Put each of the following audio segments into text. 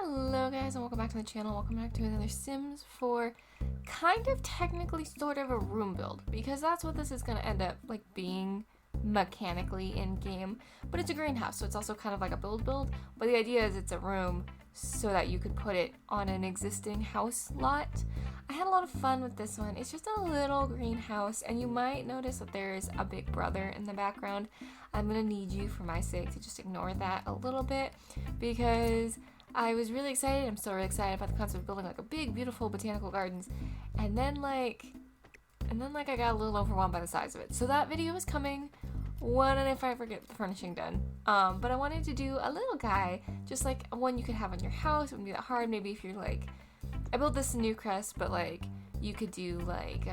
Hello guys and welcome back to the channel. Welcome back to another Sims 4 kind of technically sort of a room build, because that's what this is going to end up like being mechanically in game. But it's a greenhouse, so it's also kind of like a build, but the idea is it's a room so that you could put it on an existing house lot. I had a lot of fun with this one. It's just a little greenhouse, and you might notice that there is a big brother in the background. I'm going to need you, for my sake, to just ignore that a little bit, because I was really excited. I'm still really excited about the concept of building like a big, beautiful botanical gardens, and then I got a little overwhelmed by the size of it. So that video is coming when and if I ever get the furnishing done. But I wanted to do a little guy, just like one you could have on your house. It wouldn't be that hard. Maybe if you're like, I built this in Newcrest, but like you could do like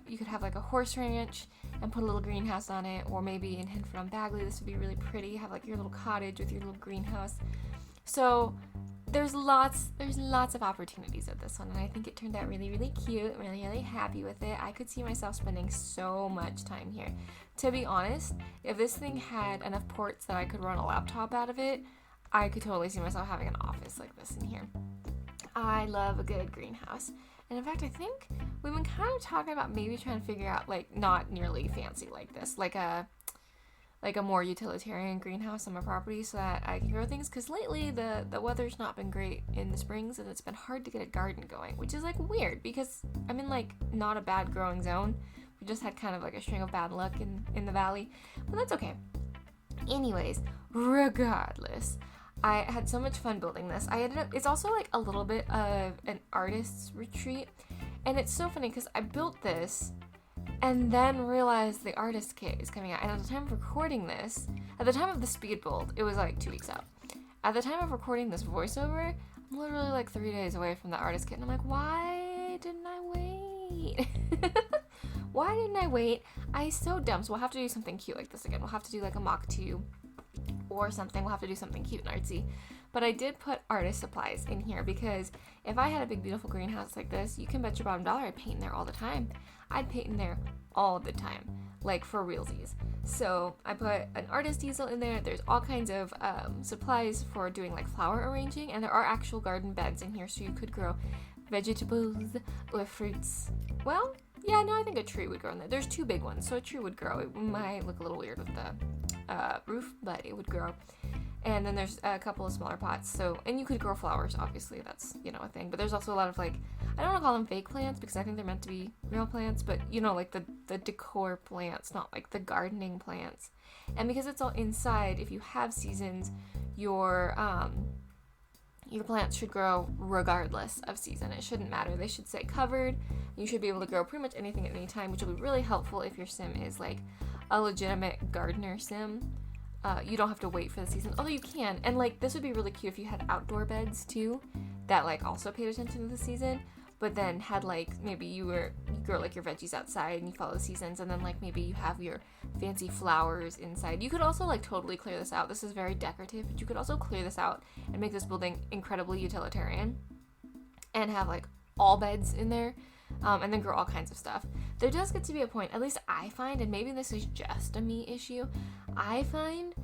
you could have like a horse ranch and put a little greenhouse on it, or maybe in Hinford on Bagley, this would be really pretty. Have like your little cottage with your little greenhouse. So there's lots of opportunities with this one, and I think it turned out really, really cute. Really happy with it. I could see myself spending so much time here. To be honest, if this thing had enough ports that I could run a laptop out of it, I could totally see myself having an office like this in here. I love a good greenhouse. And in fact, I think we've been kind of talking about maybe trying to figure out, like, not nearly fancy like this, like a more utilitarian greenhouse on my property so that I can grow things, because lately the weather's not been great in the springs, and it's been hard to get a garden going, which is like weird because I'm in like not a bad growing zone. We just had kind of like a string of bad luck in the valley, but that's okay. Anyways, regardless, I had so much fun building this. It's also like a little bit of an artist's retreat, and it's so funny because I built this and then realized the artist kit is coming out. And at the time of recording this, at the time of the speed build, it was like 2 weeks out. At the time of recording this voiceover, I'm literally like 3 days away from the artist kit. And I'm like, why didn't I wait? Why didn't I wait? I'm so dumb. So we'll have to do something cute like this again. We'll have to do like a Mach 2 or something. We'll have to do something cute and artsy. But I did put artist supplies in here because if I had a big, beautiful greenhouse like this, you can bet your bottom dollar I'd paint in there all the time. I'd paint in there all the time, like for realsies. So I put an artist easel in there. There's all kinds of supplies for doing like flower arranging, and there are actual garden beds in here, so you could grow vegetables or fruits. Well, yeah, no, I think a tree would grow in there. There's 2 big ones, so a tree would grow. It might look a little weird with the roof, but it would grow. And then there's a couple of smaller pots, so, and you could grow flowers, obviously, that's, you know, a thing, but there's also a lot of, like, I don't want to call them fake plants, because I think they're meant to be real plants, but, you know, like the decor plants, not like the gardening plants. And because it's all inside, if you have seasons, your plants should grow regardless of season. It shouldn't matter. They should stay covered. You should be able to grow pretty much anything at any time, which will be really helpful if your sim is, like, a legitimate gardener sim. You don't have to wait for the season, although you can, and like this would be really cute if you had outdoor beds too that like also paid attention to the season, but then had like maybe you grow like your veggies outside and you follow the seasons, and then like maybe you have your fancy flowers inside. You could also like totally clear this out. This is very decorative, but you could also clear this out and make this building incredibly utilitarian and have like all beds in there. And then grow all kinds of stuff. There does get to be a point, at least I find, and maybe this is just a me issue, I find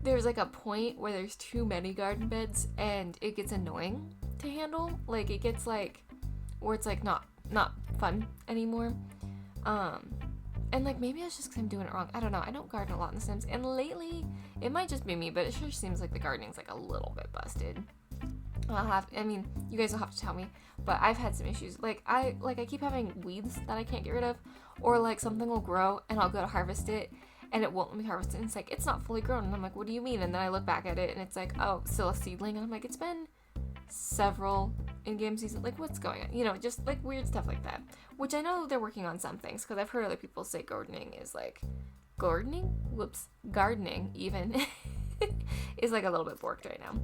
there's like a point where there's too many garden beds and it gets annoying to handle. Like it gets like, where it's like not fun anymore. And like maybe it's just because I'm doing it wrong. I don't know. I don't garden a lot in The Sims, and lately, it might just be me, but it sure seems like the gardening's like a little bit busted. You guys will have to tell me, but I've had some issues. Like I keep having weeds that I can't get rid of, or like something will grow and I'll go to harvest it and it won't let me harvest it, and it's like, it's not fully grown, and I'm like, what do you mean? And then I look back at it and it's like, oh, still a seedling, and I'm like, it's been several in-game seasons, like what's going on? You know, just like weird stuff like that, which I know they're working on some things, because I've heard other people say gardening even is like a little bit borked right now.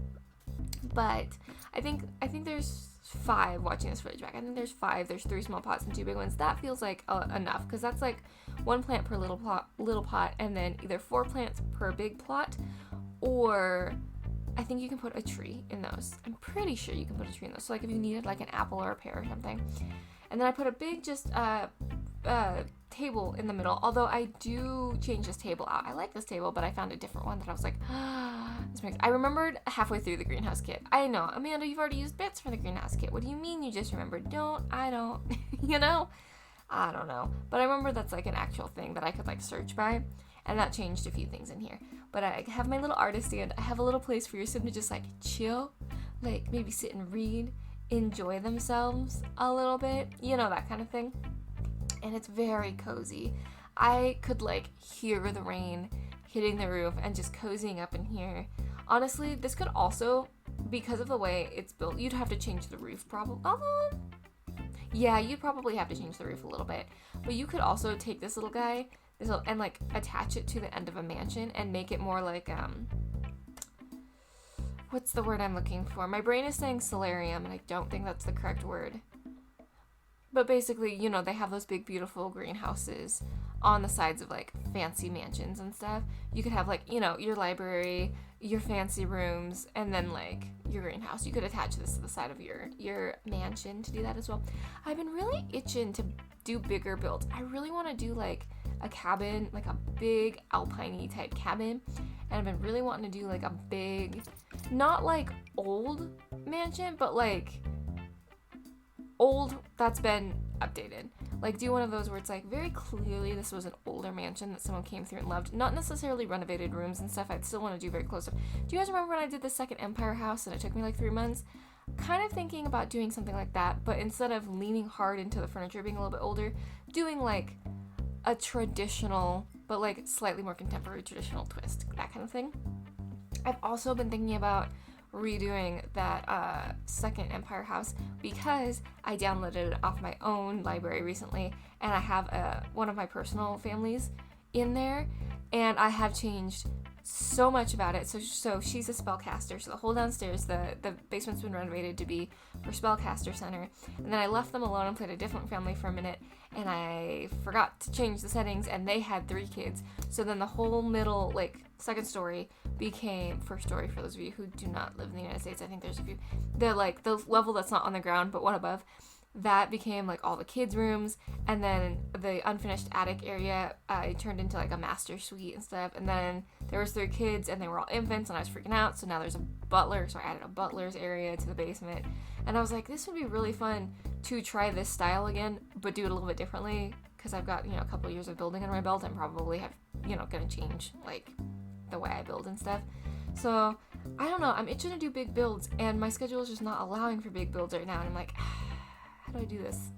But I think there's 5 watching this footage back. I think there's 5. There's 3 small pots and 2 big ones. That feels like enough, because that's like 1 plant per little pot, and then either 4 plants per big plot, or I think you can put a tree in those. I'm pretty sure you can put a tree in those. So like if you needed like an apple or a pear or something. And then I put a big just table in the middle, although I do change this table out. I like this table, but I found a different one that I was like, I remembered halfway through the greenhouse kit. I know, Amanda, you've already used bits for the greenhouse kit. What do you mean you just remembered? I don't. You know? I don't know. But I remember that's like an actual thing that I could like search by. And that changed a few things in here. But I have my little artist stand. I have a little place for your sim to just like chill. Like maybe sit and read. Enjoy themselves a little bit. You know, that kind of thing. And it's very cozy. I could like hear the rain hitting the roof and just cozying up in here. Honestly, this could also, because of the way it's built, you'd have to change the roof probably. Yeah, you'd probably have to change the roof a little bit. But you could also take this little guy and like attach it to the end of a mansion and make it more like, what's the word I'm looking for? My brain is saying solarium, and I don't think that's the correct word. But basically, you know, they have those big, beautiful greenhouses on the sides of, like, fancy mansions and stuff. You could have, like, you know, your library, your fancy rooms, and then, like, your greenhouse. You could attach this to the side of your mansion to do that as well. I've been really itching to do bigger builds. I really want to do, like, a cabin, like a big alpine-y type cabin. And I've been really wanting to do, like, a big, not, like, old mansion, but, like, old that's been updated. Like, do one of those where it's like very clearly this was an older mansion that someone came through and loved. Not necessarily renovated rooms and stuff. I'd still want to do very close up. Do you guys remember when I did the second Empire house and it took me like 3 months? Kind of thinking about doing something like that, but instead of leaning hard into the furniture being a little bit older, doing like a traditional but like slightly more contemporary traditional twist, that kind of thing. I've also been thinking about redoing that second Empire house because I downloaded it off my own library recently, and I have one of my personal families in there, and I have changed so much about it. So she's a spellcaster, so the whole downstairs, the basement's been renovated to be her spellcaster center, and then I left them alone and played a different family for a minute, and I forgot to change the settings, and they had 3 kids, so then the whole middle, like, second story became first story. For those of you who do not live in the United States, I think there's a few, the level that's not on the ground but one above, that became like all the kids' rooms, and then the unfinished attic area it turned into like a master suite and stuff, and then there was 3 kids and they were all infants and I was freaking out, so now there's a butler, so I added a butler's area to the basement, and I was like, this would be really fun to try this style again but do it a little bit differently, because I've got, you know, a couple of years of building under my belt and probably have, you know, gonna change like the way I build and stuff. So I don't know, I'm itching to do big builds and my schedule is just not allowing for big builds right now, and I'm like, how do I do this?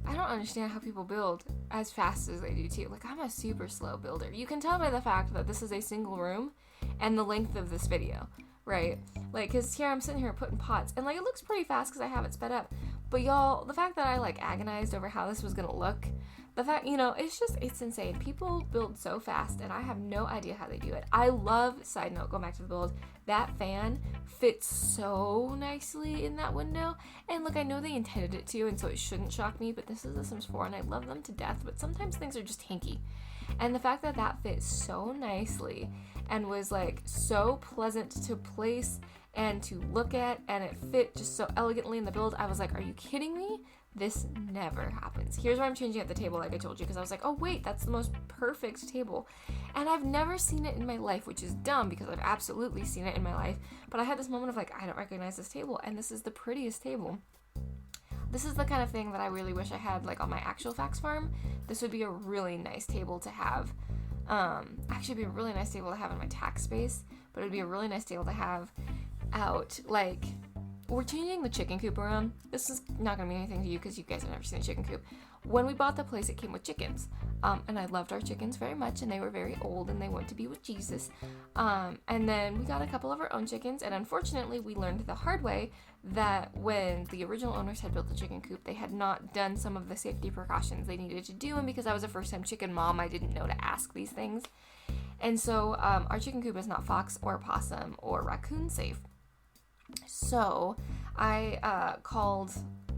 I don't understand how people build as fast as they do too. Like, I'm a super slow builder. You can tell by the fact that this is a single room and the length of this video, right? Like, because here I'm sitting here putting pots, and like it looks pretty fast because I have it sped up. But y'all, the fact that I like agonized over how this was gonna look, the fact, you know, it's insane. People build so fast and I have no idea how they do it. I love, side note, going back to the build, that fan fits so nicely in that window. And look, I know they intended it to, and so it shouldn't shock me, but this is The Sims 4 and I love them to death, but sometimes things are just hinky. And the fact that that fits so nicely and was like so pleasant to place and to look at, and it fit just so elegantly in the build, I was like, are you kidding me? This never happens. Here's why I'm changing at the table, like I told you, because I was like, oh wait, that's the most perfect table. And I've never seen it in my life, which is dumb because I've absolutely seen it in my life. But I had this moment of like, I don't recognize this table, and this is the prettiest table. This is the kind of thing that I really wish I had like on my actual fax farm. This would be a really nice table to have. Actually, it'd be a really nice table to have in my tax space, but it'd be a really nice table to have out, like, we're changing the chicken coop around. This is not going to mean anything to you because you guys have never seen a chicken coop. When we bought the place, it came with chickens. And I loved our chickens very much, and they were very old, and they went to be with Jesus. And then we got a couple of our own chickens, and unfortunately, we learned the hard way that when the original owners had built the chicken coop, they had not done some of the safety precautions they needed to do, and because I was a first-time chicken mom, I didn't know to ask these things. And so our chicken coop is not fox or possum or raccoon safe. So I called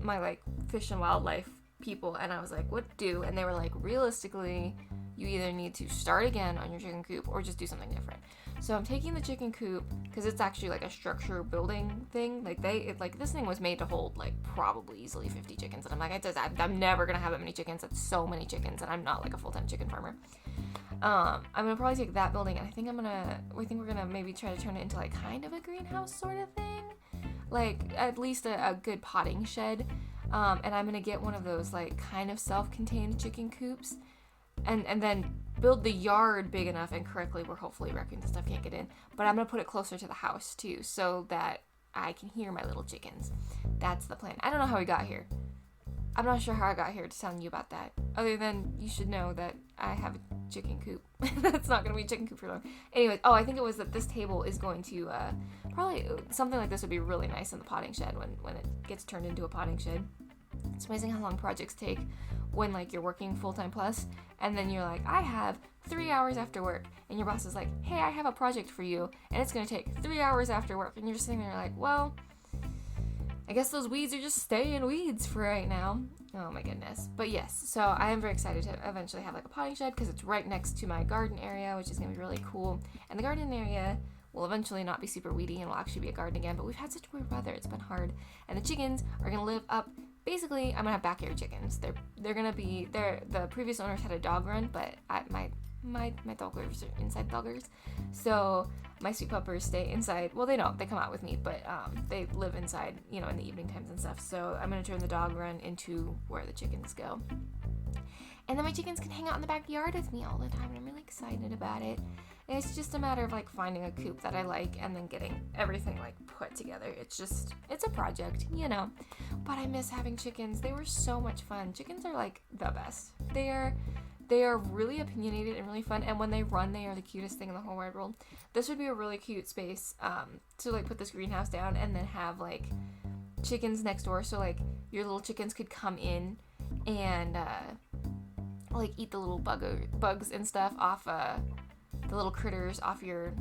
my like fish and wildlife people, and I was like, what to do? And they were like, realistically, you either need to start again on your chicken coop or just do something different. So I'm taking the chicken coop, because it's actually like a structure building thing. Like this thing was made to hold like probably easily 50 chickens, and I'm like, I'm never gonna have that many chickens. That's so many chickens, and I'm not like a full-time chicken farmer. I'm gonna probably take that building, and I think we're gonna maybe try to turn it into like kind of a greenhouse sort of thing, like at least a good potting shed. And I'm gonna get one of those like kind of self-contained chicken coops, and then build the yard big enough and correctly where hopefully raccoons and stuff can't get in. But I'm gonna put it closer to the house too, so that I can hear my little chickens. That's the plan. I don't know how we got here. I'm not sure how I got here to telling you about that, other than you should know that I have a chicken coop. That's not going to be a chicken coop for long. Anyways, I think it was that this table is going to, probably something like this would be really nice in the potting shed when it gets turned into a potting shed. It's amazing how long projects take when, like, you're working full-time plus, and then you're like, I have 3 hours after work, and your boss is like, hey, I have a project for you, and it's going to take 3 hours after work, and you're just sitting there like, well, I guess those weeds are just staying weeds for right now. Oh my goodness. But yes, so I am very excited to eventually have like a potting shed because it's right next to my garden area, which is going to be really cool. And the garden area will eventually not be super weedy and will actually be a garden again, but we've had such weird weather, it's been hard. And the chickens are going to live up, basically, I'm going to have backyard chickens. They're going to be, the previous owners had a dog run, but my doggers are inside doggers. So my sweet puppers stay inside. Well, they don't. They come out with me, but they live inside, in the evening times and stuff. So I'm going to turn the dog run into where the chickens go. And then my chickens can hang out in the backyard with me all the time, and I'm really excited about it. It's just a matter of, like, finding a coop that I like and then getting everything, like, put together. It's a project, But I miss having chickens. They were so much fun. Chickens are, like, the best. They are really opinionated and really fun, and when they run, they are the cutest thing in the whole wide world. This would be a really cute space to, like, put this greenhouse down and then have, like, chickens next door, so, like, your little chickens could come in and, like, eat the little bugs and stuff off, the little critters off your,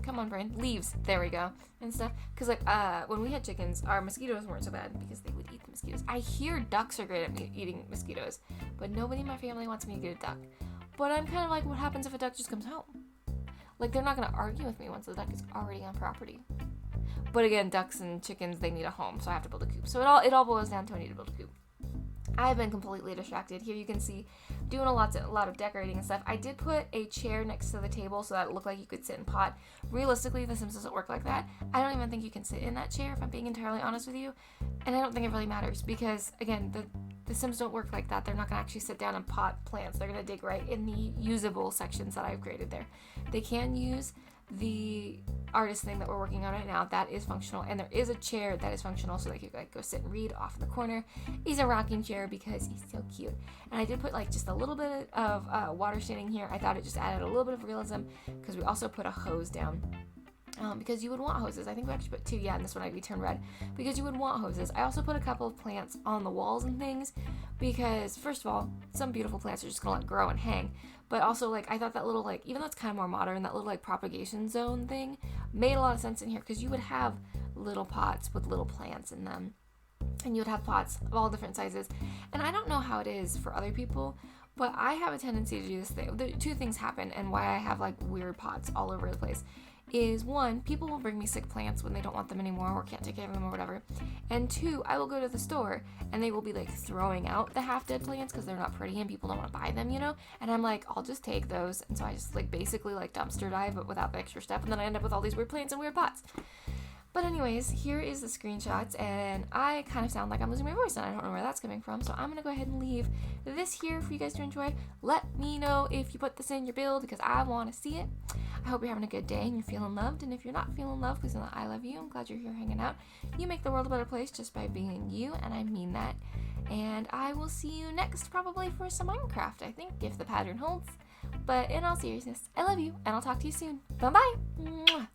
come on, brain, leaves, there we go, and stuff, because, like, when we had chickens, our mosquitoes weren't so bad, because they would eat the mosquitoes. I hear ducks are great at eating mosquitoes, but nobody in my family wants me to get a duck. But I'm kind of like, what happens if a duck just comes home? Like, they're not going to argue with me once the duck is already on property. But again, ducks and chickens, they need a home, so I have to build a coop. So it all boils down to I need to build a coop. I've been completely distracted. Here you can see doing a lot of decorating and stuff. I did put a chair next to the table so that it looked like you could sit and pot. Realistically, The Sims doesn't work like that. I don't even think you can sit in that chair, if I'm being entirely honest with you. And I don't think it really matters because, again, the Sims don't work like that. They're not going to actually sit down and pot plants. They're going to dig right in the usable sections that I've created there. They can use the artist thing that we're working on right now. That is functional, and there is a chair that is functional so they could, like, go sit and read off in the corner. He's a rocking chair because he's so cute. And I did put, like, just a little bit of water standing here. I thought it just added a little bit of realism because we also put a hose down. Because you would want hoses. I think we actually put 2, and this one might be turned red. Because you would want hoses. I also put a couple of plants on the walls and things because, first of all, some beautiful plants are just going to, like, grow and hang. But also, like, I thought that little, like, even though it's kind of more modern, that little, like, propagation zone thing made a lot of sense in here because you would have little pots with little plants in them. And you would have pots of all different sizes. And I don't know how it is for other people, but I have a tendency to do this thing. The 2 things happen and why I have, like, weird pots all over the place is 1, people will bring me sick plants when they don't want them anymore or can't take care of them or whatever. And 2, I will go to the store and they will be, like, throwing out the half-dead plants because they're not pretty and people don't want to buy them, And I'm like, I'll just take those. And so I just, like, basically, like, dumpster dive but without the extra step. And then I end up with all these weird plants and weird pots. But anyways, here is the screenshots, and I kind of sound like I'm losing my voice, and I don't know where that's coming from, so I'm going to go ahead and leave this here for you guys to enjoy. Let me know if you put this in your build, because I want to see it. I hope you're having a good day, and you're feeling loved, and if you're not feeling loved, because I love you, I'm glad you're here hanging out. You make the world a better place just by being you, and I mean that. And I will see you next, probably for some Minecraft, I think, if the pattern holds. But in all seriousness, I love you, and I'll talk to you soon. Bye-bye!